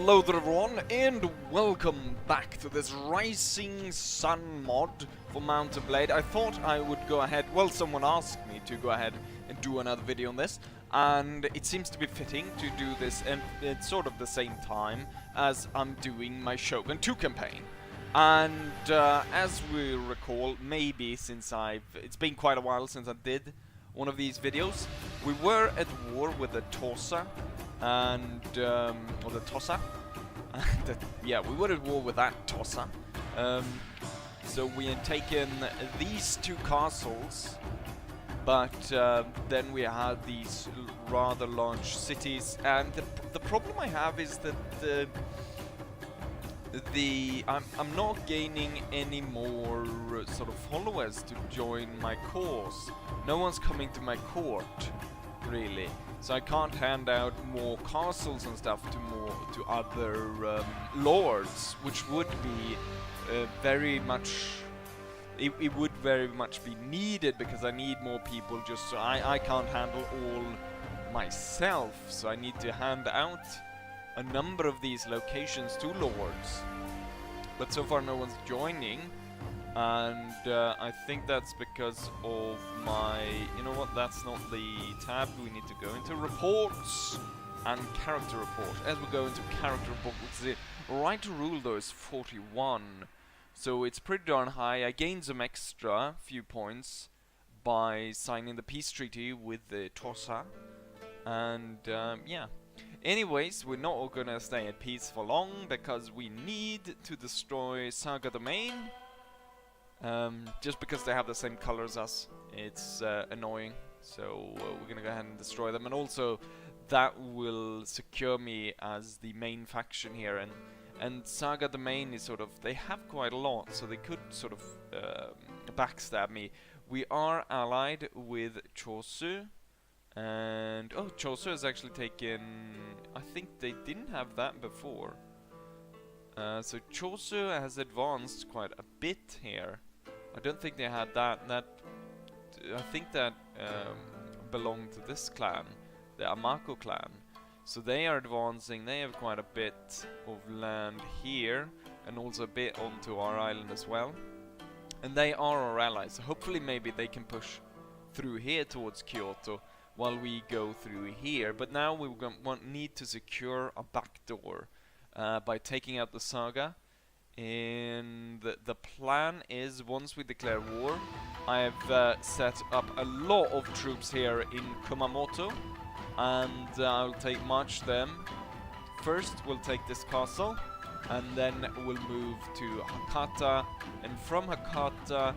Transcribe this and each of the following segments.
Hello there everyone, and welcome back to this Rising Sun mod for Mountain Blade. I thought I would go ahead, well, someone asked me to go ahead and do another video on this, and it seems to be fitting to do this at sort of the same time as I'm doing my Shogun 2 campaign. And as we recall, maybe since it's been quite a while since I did one of these videos, we were at war with the Tosa, and or the Tosa. Yeah, we were at war with that Tosa. So we had taken these two castles, but then we had these rather large cities, and the problem I have is that I'm not gaining any more sort of followers to join my cause. No one's coming to my court, really. So I can't hand out more castles and stuff to other lords, which would be very much. It would very much be needed, because I need more people. Just so I can't handle all myself, so I need to hand out a number of these locations to lords. But so far no one's joining, and I think that's because of my... You know what, that's not the tab we need to go into. Reports and character report. As we go into character report, the right to rule though is 41. So it's pretty darn high. I gained some extra few points by signing the peace treaty with the Tosa. And yeah. Anyways, we're not gonna stay at peace for long, because we need to destroy Saga domain. Just because they have the same color as us, it's annoying. So we're gonna go ahead and destroy them, and also that will secure me as the main faction here. And Saga domain is sort of, they have quite a lot, so they could sort of backstab me. We are allied with Chosu. And oh, Chosu has actually taken... I think they didn't have that before. So Chosu has advanced quite a bit here. I don't think they had that. I think that belonged to this clan, the Amako clan. So they are advancing. They have quite a bit of land here, and also a bit onto our island as well. And they are our allies. So hopefully, maybe they can push through here towards Kyoto, while we go through here. But now we need to secure a backdoor by taking out the Saga. And the plan is, once we declare war, I have set up a lot of troops here in Kumamoto, and I'll march them. First we'll take this castle, and then we'll move to Hakata, and from Hakata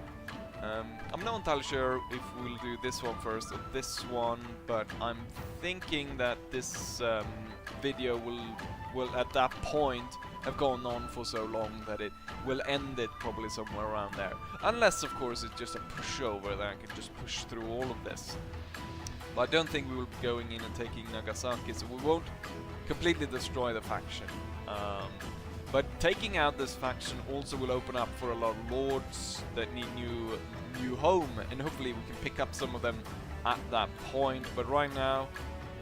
I'm not entirely sure if we'll do this one first or this one, but I'm thinking that this video will at that point have gone on for so long that it will end it probably somewhere around there. Unless, of course, it's just a pushover that I can just push through all of this. But I don't think we will be going in and taking Nagasaki, so we won't completely destroy the faction. But taking out this faction also will open up for a lot of lords that need new home, and hopefully we can pick up some of them at that point. But right now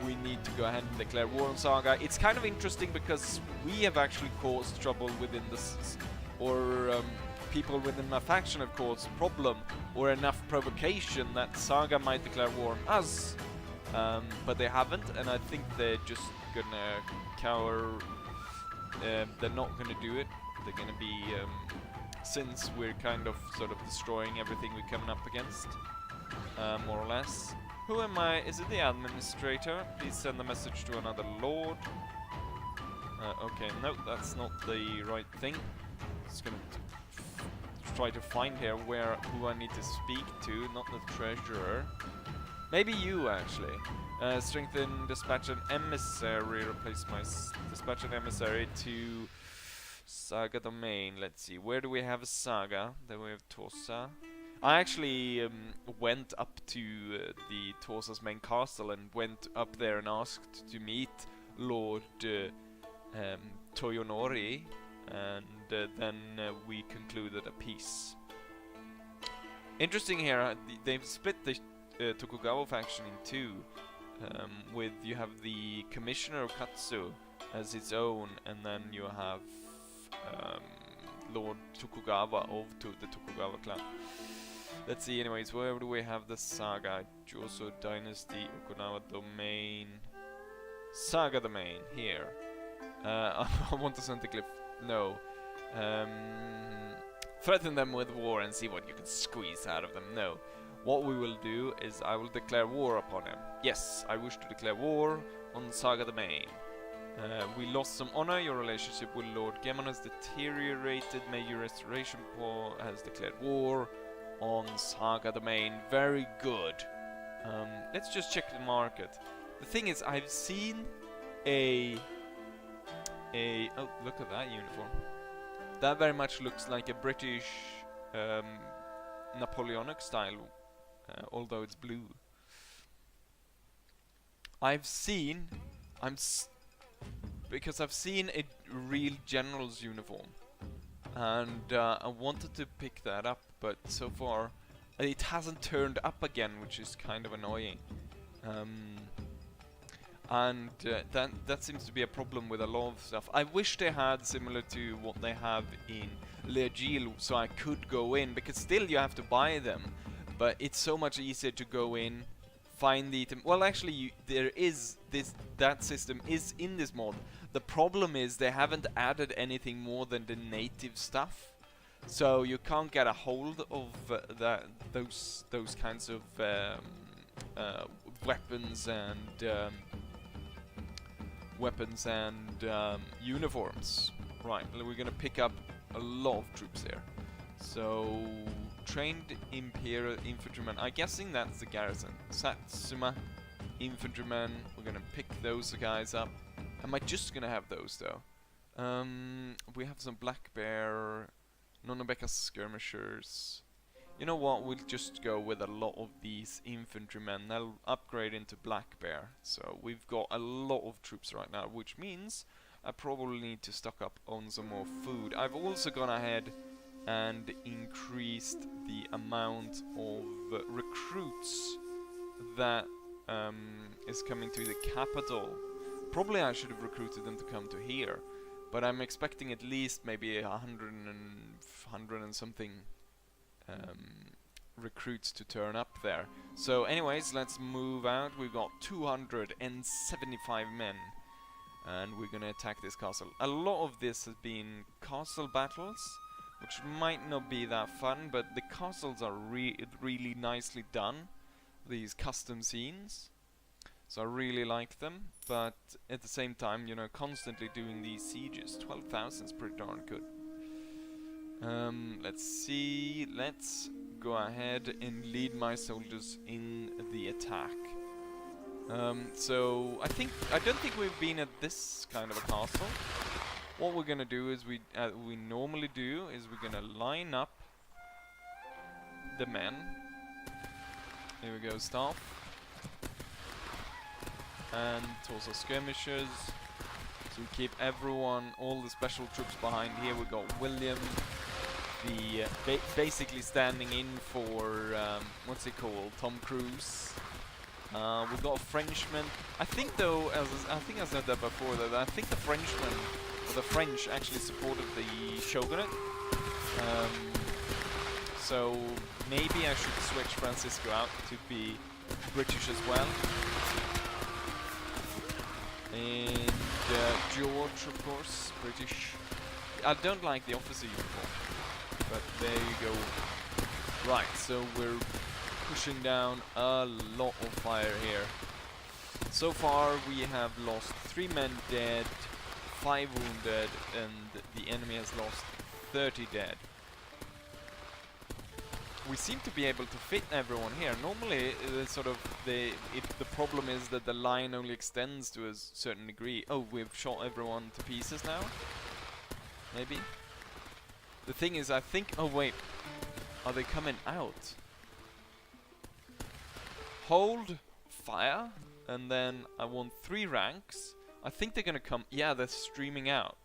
we need to go ahead and declare war on Saga. It's kind of interesting because we have actually caused trouble within this, or people within my faction have caused problem or enough provocation that Saga might declare war on us, but they haven't, and I think they're just gonna cower. They're not going to do it. They're going to be, since we're kind of sort of destroying everything we're coming up against, more or less. Who am I? Is it the administrator? Please send a message to another lord. Okay, no, that's not the right thing. Just going to try to find here who I need to speak to, not the treasurer. Maybe you, actually. Strengthen dispatch an emissary, replace my dispatch an emissary to Saga domain. Let's see, where do we have a Saga? Then we have Tosa. I actually went up to the Tosa's main castle and went up there and asked to meet Lord Toyonori, and then we concluded a peace. Interesting here, they've split the Tokugawa faction in two. With you have the commissioner of Katsu, as its own, and then you have Lord Tokugawa of the Tokugawa clan. Let's see, anyways, where do we have the Saga? Joseon Dynasty, Okinawa Domain. Saga Domain, here. I want to Santa Cliff. No. Threaten them with war and see what you can squeeze out of them. No. What we will do is I will declare war upon him. Yes, I wish to declare war on Saga Domain. We lost some honor. Your relationship with Lord Gemon has deteriorated. Major Restoration Paw has declared war on Saga Domain. Very good. Let's just check the market. The thing is, I've seen oh, look at that uniform. That very much looks like a British Napoleonic style, although it's blue. Because I've seen a real general's uniform, and I wanted to pick that up, but so far it hasn't turned up again, which is kind of annoying. And that seems to be a problem with a lot of stuff. I wish they had similar to what they have in Leagil, so I could go in, because still you have to buy them, but it's so much easier to go in, find the item. Well, actually, that system is in this mod. The problem is they haven't added anything more than the native stuff, so you can't get a hold of those kinds of weapons and uniforms. Right, we're gonna pick up a lot of troops here. So, trained Imperial Infantrymen. I'm guessing that's the garrison. Satsuma Infantrymen. We're gonna pick those guys up. Am I just gonna have those though? We have some Black Bear, Nonobeka skirmishers. You know what? We'll just go with a lot of these infantrymen. They'll upgrade into Black Bear. So we've got a lot of troops right now, which means I probably need to stock up on some more food. I've also gone ahead and increased the amount of recruits that is coming to the capital. Probably I should have recruited them to come to here, but I'm expecting at least maybe 100 and something recruits to turn up there. So anyways, let's move out. We've got 275 men, and we're gonna attack this castle. A lot of this has been castle battles, which might not be that fun, but the castles are really nicely done, these custom scenes, so I really like them. But at the same time, you know, constantly doing these sieges, 12,000 is pretty darn good. Let's see, let's go ahead and lead my soldiers in the attack. So I don't think we've been at this kind of a castle. What we're gonna do is we normally do is we're gonna line up the men. Here we go, staff and torso skirmishers. So we keep everyone, all the special troops behind here. We got William, the basically standing in for what's it called, Tom Cruise. We've got a Frenchman. I think though, I think I said that before, that I think the Frenchman, or the French, actually supported the shogunate. So maybe I should switch Francisco out to be British as well. And George, of course, British. I don't like the officer uniform, but there you go. Right, so we're pushing down a lot of fire here. So far we have lost 3 men dead, 5 wounded, and the enemy has lost 30 dead. We seem to be able to fit everyone here. Normally, if the problem is that the line only extends to a certain degree. Oh, we've shot everyone to pieces now? Maybe? The thing is, I think... Oh, wait. Are they coming out? Hold fire, and then I want 3 ranks. I think they're gonna come... Yeah, they're streaming out.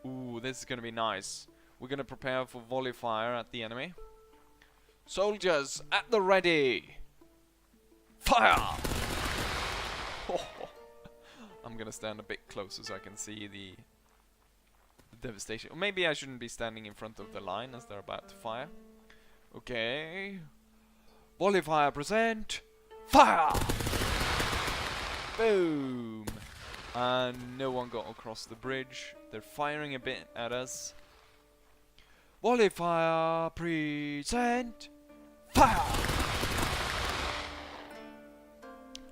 Ooh, this is gonna be nice. We're gonna prepare for volley fire at the enemy. Soldiers, at the ready! Fire! Oh, I I'm gonna stand a bit closer so I can see the devastation. Or maybe I shouldn't be standing in front of the line as they're about to fire. Okay. Volley fire, present! Fire! Boom! And no one got across the bridge. They're firing a bit at us. Volley fire, present! Fire!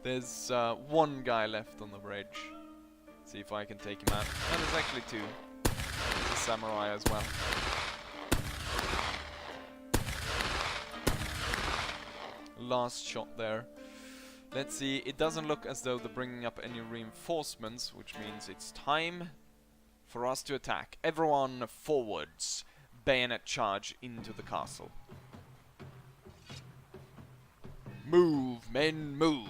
There's one guy left on the bridge. See if I can take him out. Oh, there's actually two. There's a samurai as well. Last shot there. Let's see, it doesn't look as though they're bringing up any reinforcements, which means it's time for us to attack. Everyone forwards. Bayonet charge into the castle. Move, men, move.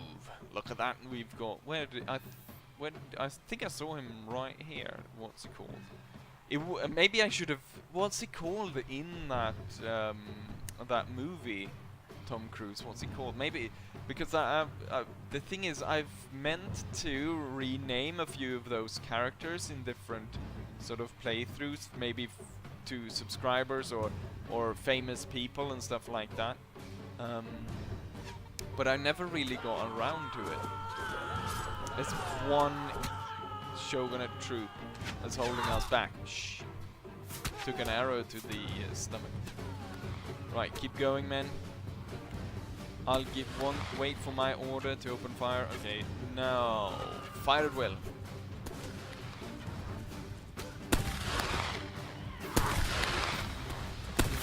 Look at that, we've got... I think I saw him right here. What's he called? Maybe I should have... What's he called in that that movie? Tom Cruise, what's he called? Maybe... Because the thing is, I've meant to rename a few of those characters in different sort of playthroughs, maybe to subscribers or famous people and stuff like that. But I never really got around to it. There's one shogunate troop that's holding us back. Shh. Took an arrow to the stomach. Right, keep going, men. I'll give one. Wait for my order to open fire. Okay, no. Fire at will.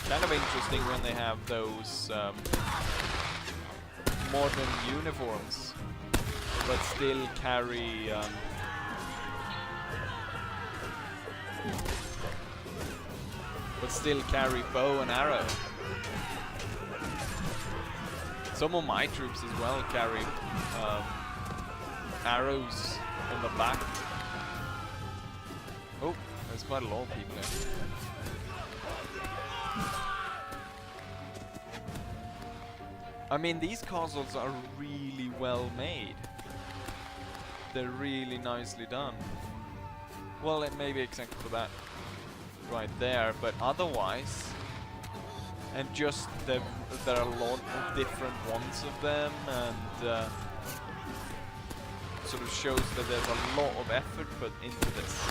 Kind of interesting when they have those modern uniforms, but still carry bow and arrow. Some of my troops as well carry arrows on the back. Oh, there's quite a lot of people there. I mean, these castles are really well made. They're really nicely done. Well, it may be except for that right there, but otherwise, and just there are a lot of different ones of them, and sort of shows that there's a lot of effort put into this.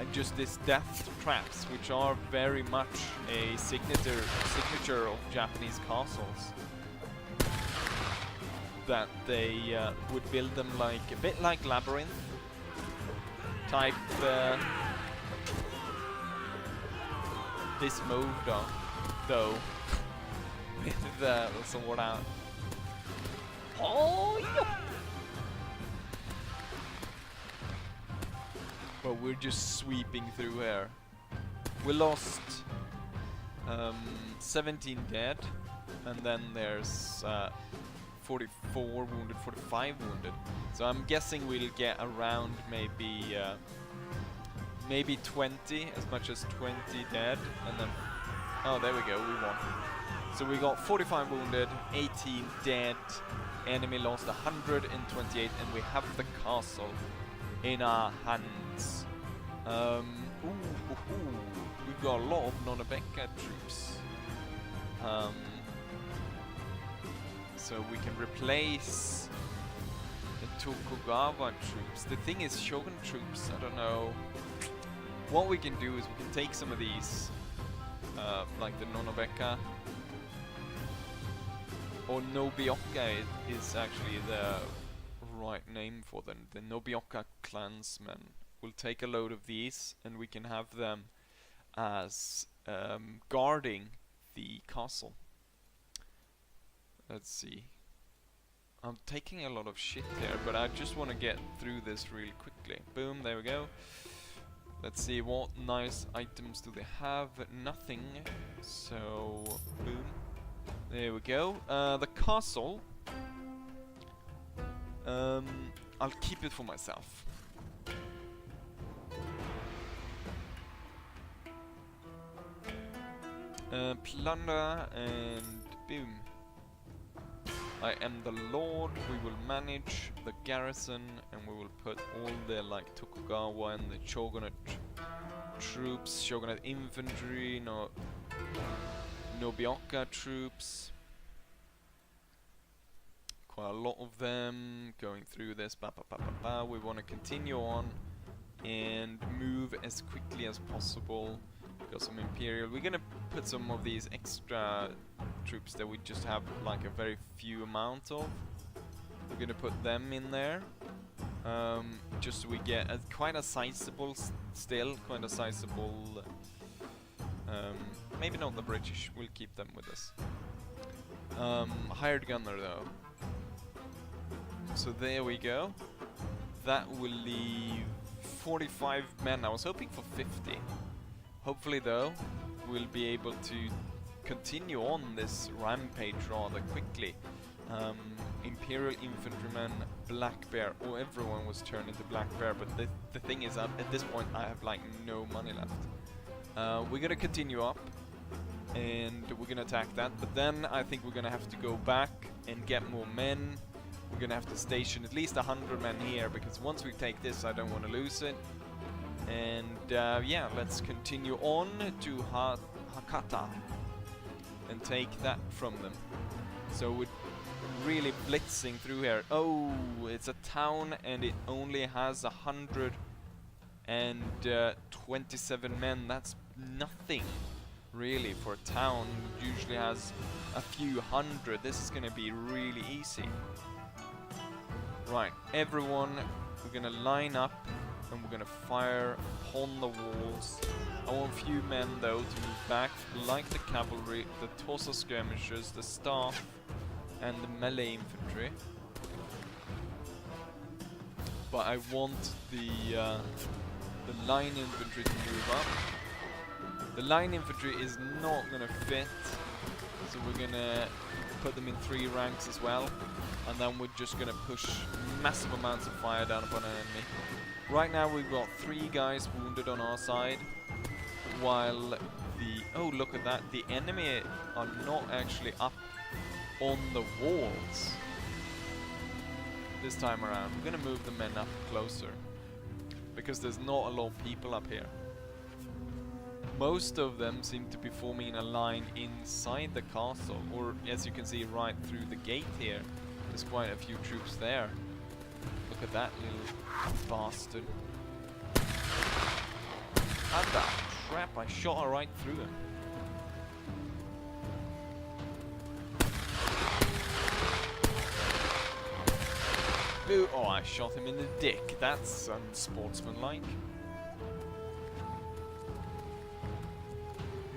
And just this death traps, which are very much a signature of Japanese castles. That they would build them like a bit like labyrinth type. This move though with the sword out. Oh yeah. But we're just sweeping through here. We lost 17 dead, and then there's 44 wounded, 45 wounded. So I'm guessing we'll get around maybe 20, as much as 20 dead, and then oh, there we go, we won. So we got 45 wounded, 18 dead. Enemy lost 128, and we have the castle in our hands. We've got a lot of Nonobeka troops. So we can replace the Tokugawa troops. The thing is, Shogun troops, I don't know. What we can do is we can take some of these, like the Nonobeka, or Nobioka is actually the right name for them. The Nobioka clansmen. We'll take a load of these, and we can have them as guarding the castle. Let's see. I'm taking a lot of shit here, but I just want to get through this really quickly. Boom, there we go. Let's see, what nice items do they have? Nothing. So, boom. There we go. The castle. I'll keep it for myself. Plunder and boom. I am the Lord. We will manage the garrison, and we will put all the like Tokugawa and the Shogunate troops, Shogunate infantry, Nobioka troops. Quite a lot of them going through this. We want to continue on and move as quickly as possible. Got some Imperial. We're gonna put some of these extra troops that we just have like a very few amount of. We're gonna put them in there, just so we get quite a sizable, quite a sizable. Maybe not the British. We'll keep them with us. Hired gunner though. So there we go. That will leave 45 men. I was hoping for 50. Hopefully though, we'll be able to continue on this rampage rather quickly. Imperial infantrymen, Black Bear, everyone was turned into Black Bear, but the thing is that at this point I have like no money left. We're gonna continue up and we're gonna attack that, but then I think we're gonna have to go back and get more men. We're gonna have to station at least 100 men here, because once we take this I don't want to lose it. And yeah, let's continue on to Hakata and take that from them. So we're really blitzing through here. Oh, it's a town and it only has 127 men. That's nothing really for a town. It usually has a few hundred. This is gonna be really easy. Right, everyone, we're gonna line up and we're gonna fire upon the walls. I want a few men though to move back, like the cavalry, the torso skirmishers, the staff, and the melee infantry. But I want the line infantry to move up. The line infantry is not gonna fit, so we're gonna put them in 3 ranks as well, and then we're just gonna push massive amounts of fire down upon an enemy. Right now we've got 3 guys wounded on our side, while oh look at that, the enemy are not actually up on the walls this time around. We're gonna move the men up closer, because there's not a lot of people up here. Most of them seem to be forming in a line inside the castle, or as you can see right through the gate here, there's quite a few troops there. Look at that little bastard. And that crap, I shot her right through him. Boo! Oh, I shot him in the dick. That's unsportsmanlike.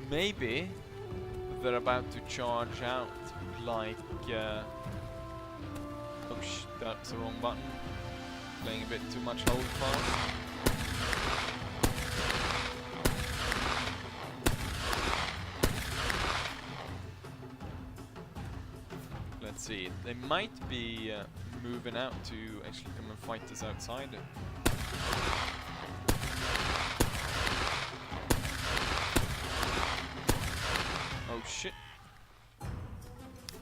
Maybe they're about to charge out like oh that's the wrong button. Playing a bit too much hold fast. Let's see, they might be moving out to actually come and fight us outside. Oh shit.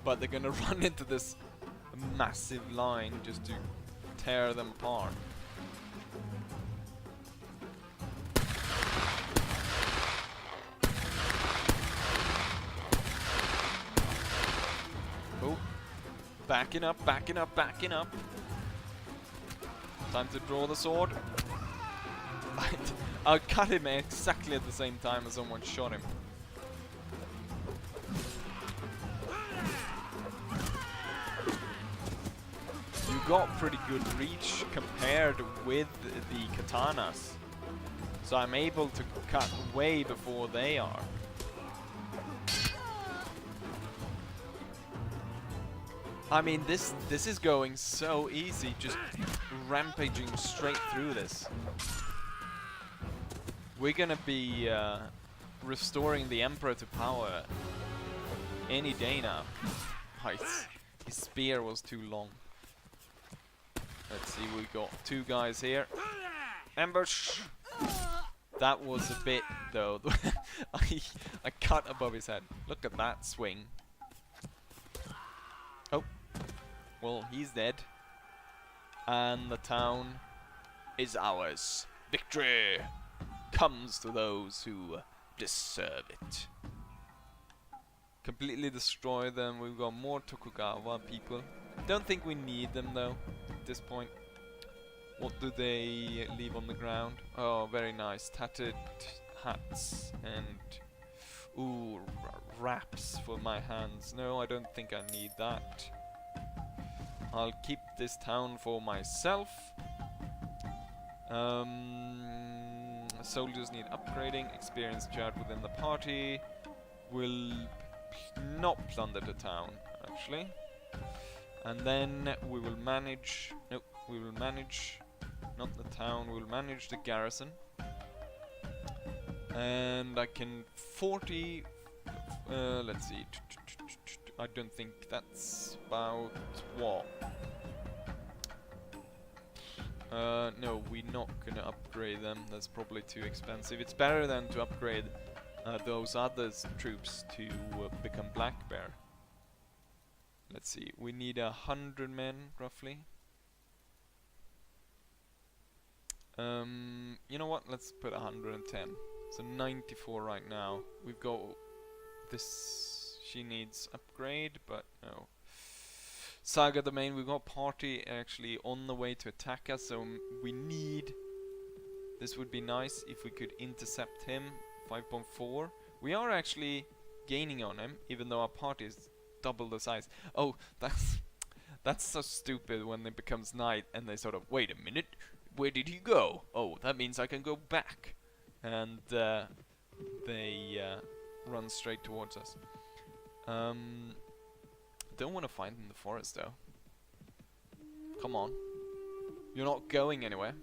But they're gonna run into this massive line just to tear them apart. Oh, backing up, backing up, backing up. Time to draw the sword. I cut him exactly at the same time as someone shot him. You got pretty good reach compared with the katanas, so I'm able to cut way before they are. I mean, this is going so easy, just rampaging straight through this. We're gonna be restoring the Emperor to power any day now. His spear was too long. Let's see, we got 2 guys here. Ambush! That was a bit though. I cut above his head. Look at that swing. Oh, Well, he's dead. And the town is ours. Victory comes to those who deserve it. Completely destroy them. We've got more Tokugawa people. Don't think we need them though at this point. What do they leave on the ground? Oh, very nice. Tattered hats and ooh, wraps for my hands. No, I don't think I need that. I'll keep this town for myself. Soldiers need upgrading. Experience shared within the party. Will not plunder the town, actually. And then we will manage... Nope, we will manage... Not the town, we will manage the garrison. And I can 40... let's see... I don't think that's about what? No, we're not gonna upgrade them. That's probably too expensive. It's better than to upgrade those other troops to become Black Bear. Let's see, we need 100 men, roughly. You know what? Let's put 110. So 94 right now. We've got this. She needs upgrade, but no. Saga the main. We've got party actually on the way to attack us, so we need. This would be nice if we could intercept him. 5.4. We are actually gaining on him, even though our party is double the size. Oh, that's so stupid when it becomes night and they sort of wait a minute. Where did he go? Oh, that means I can go back. And they run straight towards us. Don't want to find in the forest though. Come on. You're not going anywhere.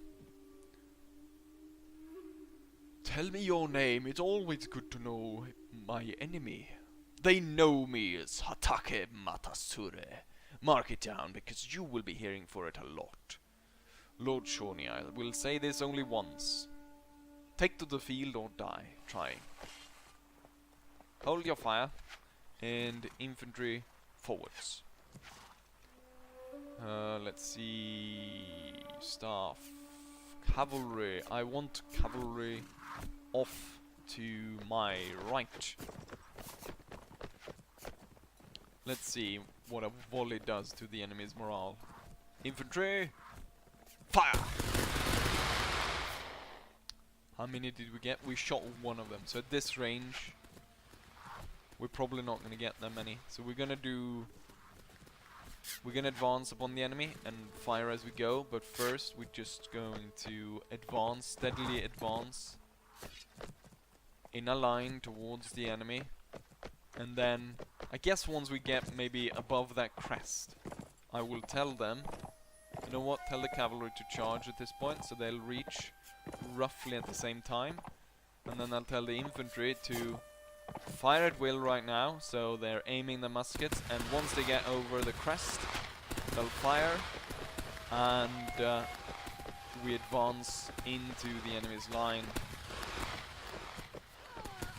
Tell me your name. It's always good to know my enemy. They know me as Hatake Matasure. Mark it down because you will be hearing for it a lot. Lord Shawnee, I will say this only once. Take to the field or die trying. Hold your fire and infantry forwards. Let's see. Staff. Cavalry. I want cavalry off to my right. Let's see what a volley does to the enemy's morale. Infantry, fire! How many did we get? We shot one of them. So at this range, we're probably not going to get that many. So we're going to advance upon the enemy and fire as we go. But first, we're just going to advance, steadily advance in a line towards the enemy. And then, I guess once we get maybe above that crest, I will tell them, you know what, tell the cavalry to charge at this point, so they'll reach roughly at the same time. And then I'll tell the infantry to fire at will right now, so they're aiming the muskets, and once they get over the crest, they'll fire, and we advance into the enemy's line.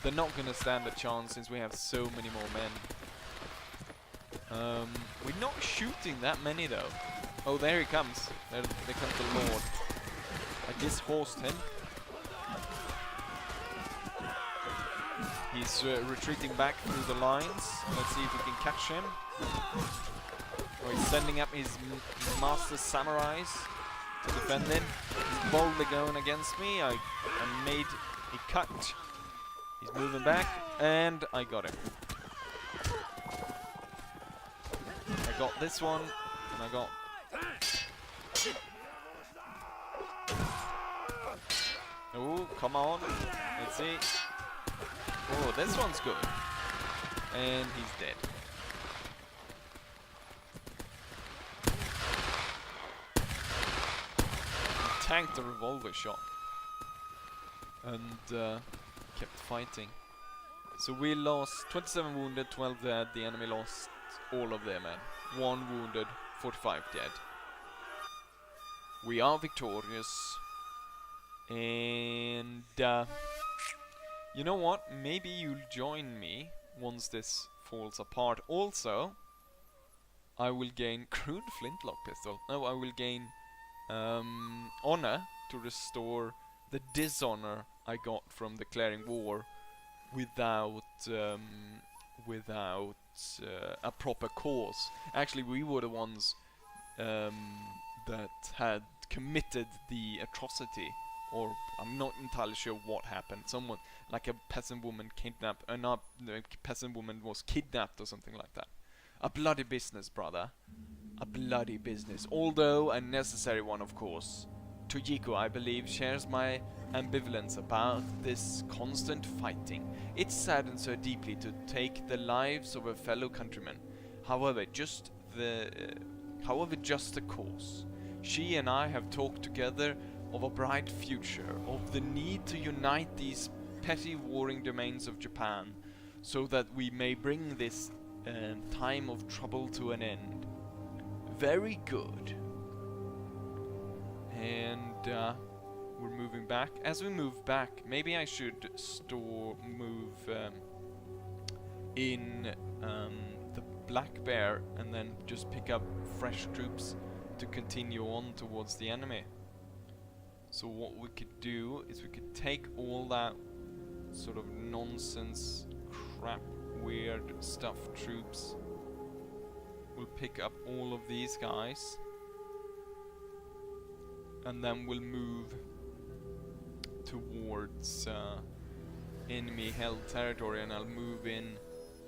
They're not going to stand a chance since we have so many more men. We're not shooting that many though. Oh, there he comes. There comes the Lord. I dishorsed him. He's retreating back through the lines. Let's see if we can catch him. Oh, he's sending up his master samurais to defend him. He's boldly going against me. I made a cut. He's moving back, and I got him. I got this one, and I got... Oh, come on. Let's see. Oh, this one's good. And he's dead. He tanked the revolver shot. And, kept fighting. So we lost 27 wounded, 12 dead. The enemy lost all of their men. 1 wounded, 45 dead. We are victorious. And you know what? Maybe you'll join me once this falls apart. Also, I will gain crude flintlock pistol. No, I will gain honor to restore the dishonor I got from declaring war without a proper cause. Actually, we were the ones that had committed the atrocity, or I'm not entirely sure what happened. Someone, like a peasant woman, kidnapped. Not the peasant woman was kidnapped or something like that. A bloody business, brother. A bloody business, although a necessary one, of course. Tojiko, I believe, shares my ambivalence about this constant fighting. It saddens her deeply to take the lives of her fellow countrymen. However, just a cause. She and I have talked together of a bright future, of the need to unite these petty warring domains of Japan, so that we may bring this time of trouble to an end. Very good. And we're moving back. As we move back, maybe I should move in the Black Bear and then just pick up fresh troops to continue on towards the enemy. So what we could do is we could take all that sort of nonsense, crap, weird stuff troops. We'll pick up all of these guys. And then we'll move towards enemy held territory, and I'll move in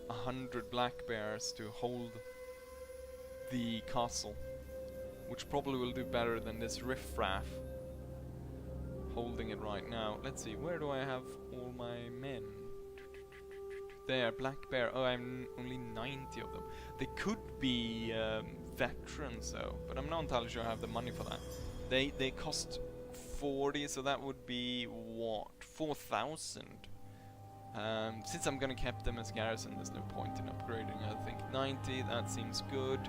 100 black bears to hold the castle, which probably will do better than this riffraff holding it right now. Let's see, where do I have all my men? There, black bear. Oh, I'm only 90 of them. They could be veterans though, but I'm not entirely sure I have the money for that. They cost 40, so that would be what, 4,000. Since I'm gonna keep them as garrison, there's no point in upgrading. I think 90, that seems good.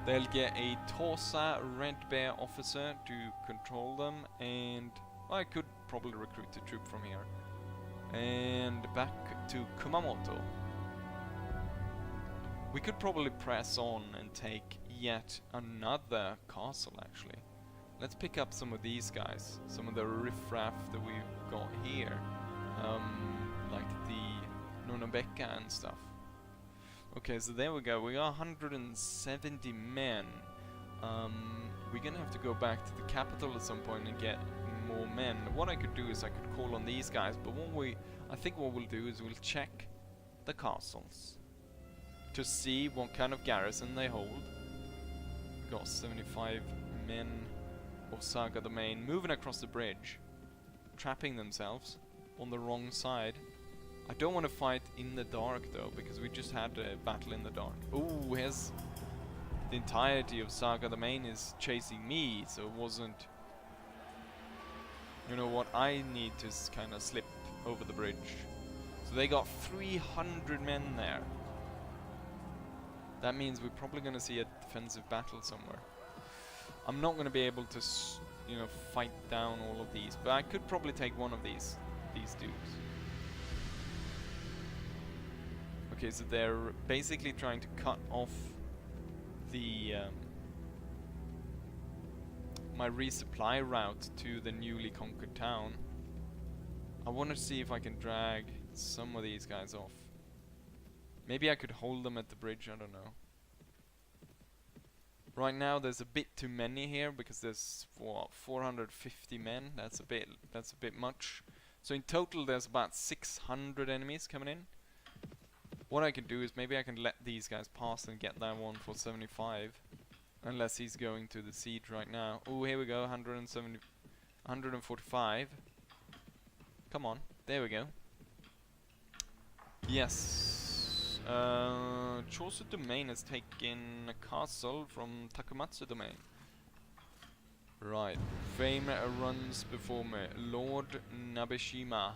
They'll get a Torsa Red Bear officer to control them, and I could probably recruit a troop from here. And back to Kumamoto. We could probably press on and take yet another castle, actually. Let's pick up some of these guys, some of the riffraff that we've got here, like the Nonobeka and stuff. Okay, so there we go. We got 170 men. We're gonna have to go back to the capital at some point and get more men. What I could do is I could call on these guys, but I think what we'll do is we'll check the castles to see what kind of garrison they hold. We got 75 men of Saga domain moving across the bridge, trapping themselves on the wrong side. I don't want to fight in the dark though, because we just had a battle in the dark. Ooh, here's the entirety of Saga domain is chasing me, so it wasn't... You know what, I need to kind of slip over the bridge. So they got 300 men there. That means we're probably going to see a defensive battle somewhere. I'm not going to be able to, fight down all of these, but I could probably take one of these dudes. Okay, so they're basically trying to cut off the my resupply route to the newly conquered town. I want to see if I can drag some of these guys off. Maybe I could hold them at the bridge, I don't know. Right now there's a bit too many here because there's what, 450 men. That's a bit much. So in total there's about 600 enemies coming in. What I can do is maybe I can let these guys pass and get that one for 75. Unless he's going to the siege right now. Oh, here we go, 145. Come on, there we go. Yes. Chosu domain has taken a castle from Takumatsu domain. Right. Fame runs before me. Lord Nabeshima.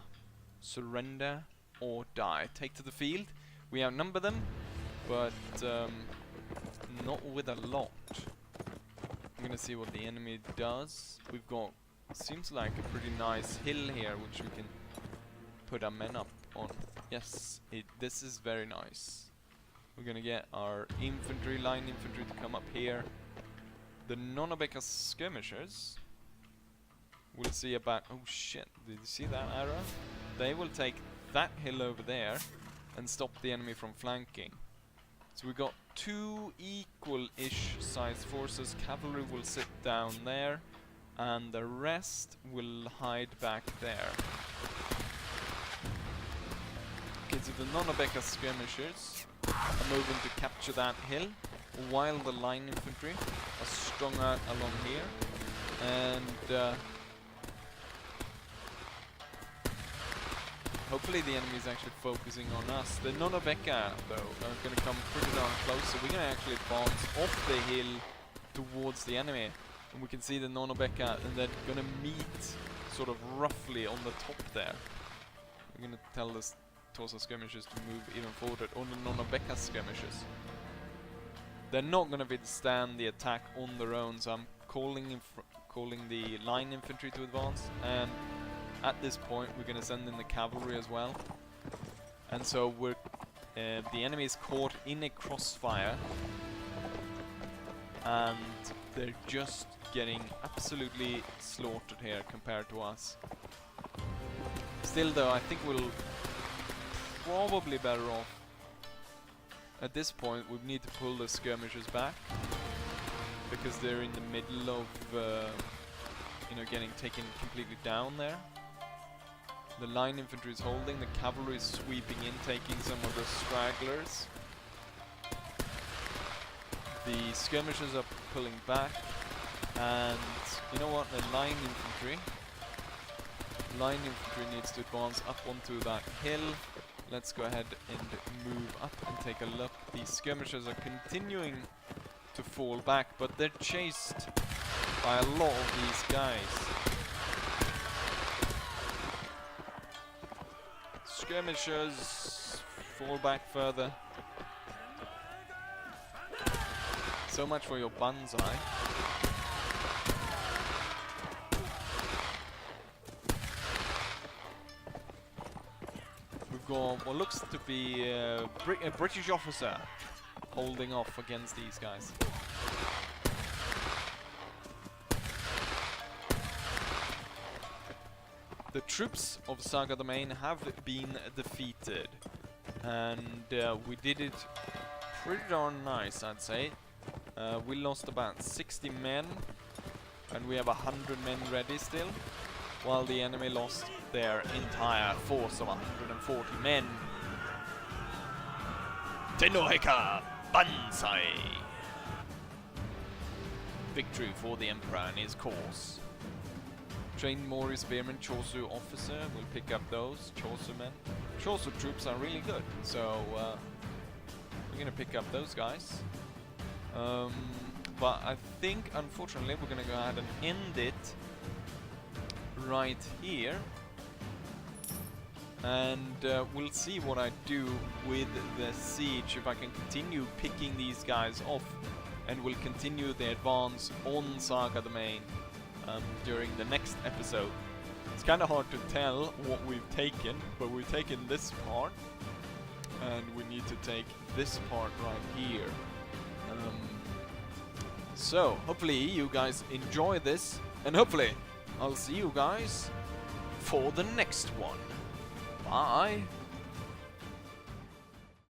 Surrender or die. Take to the field. We outnumber them, but not with a lot. I'm gonna see what the enemy does. We've got, seems like a pretty nice hill here, which we can put our men up on. Yes, this is very nice. We're gonna get our infantry, line infantry to come up here. The Nonobeka skirmishers will see about... Oh shit, did you see that arrow? They will take that hill over there and stop the enemy from flanking. So we got 2 equal-ish sized forces. Cavalry will sit down there, and the rest will hide back there. Okay, so the Nonobeka skirmishers are moving to capture that hill, while the line infantry are strung out along here. And hopefully the enemy is actually focusing on us. The Nonobeka, though, are going to come pretty darn close, so we're going to actually advance off the hill towards the enemy. And we can see the Nonobeka, and they're going to meet sort of roughly on the top there. We're going to tell the Torso skirmishers to move even forward on the Nonobeka skirmishers. They're not going to withstand the attack on their own, so I'm calling the line infantry to advance, and at this point we're going to send in the cavalry as well. And so we're the enemy is caught in a crossfire, and they're just getting absolutely slaughtered here compared to us. Still though, I think we'll probably better off. At this point we need to pull the skirmishers back, because they're in the middle of you know, getting taken completely down there. The line infantry is holding, the cavalry is sweeping in, taking some of the stragglers. The skirmishers are pulling back, and you know what, the line infantry needs to advance up onto that hill. Let's go ahead and move up and take a look. The skirmishers are continuing to fall back, but they're chased by a lot of these guys. Skirmishers fall back further. So much for your banzai. We've got what looks to be a British officer holding off against these guys. The troops of Saga Domain have been defeated, and we did it pretty darn nice, I'd say. We lost about 60 men, and we have 100 men ready still, while the enemy lost their entire force of 140 men. Tenoheka Banzai! Victory for the Emperor and his cause. Trained Mori Spearman Chosu officer, we'll pick up those. Chosu men. Chosu troops are really good, so we're gonna pick up those guys. But I think, unfortunately, we're gonna go ahead and end it right here. And we'll see what I do with the siege, if I can continue picking these guys off, and we'll continue the advance on Saga Domain during the next episode. It's kind of hard to tell what we've taken, but we've taken this part, and we need to take this part right here. So, hopefully you guys enjoy this, and hopefully I'll see you guys for the next one. Bye!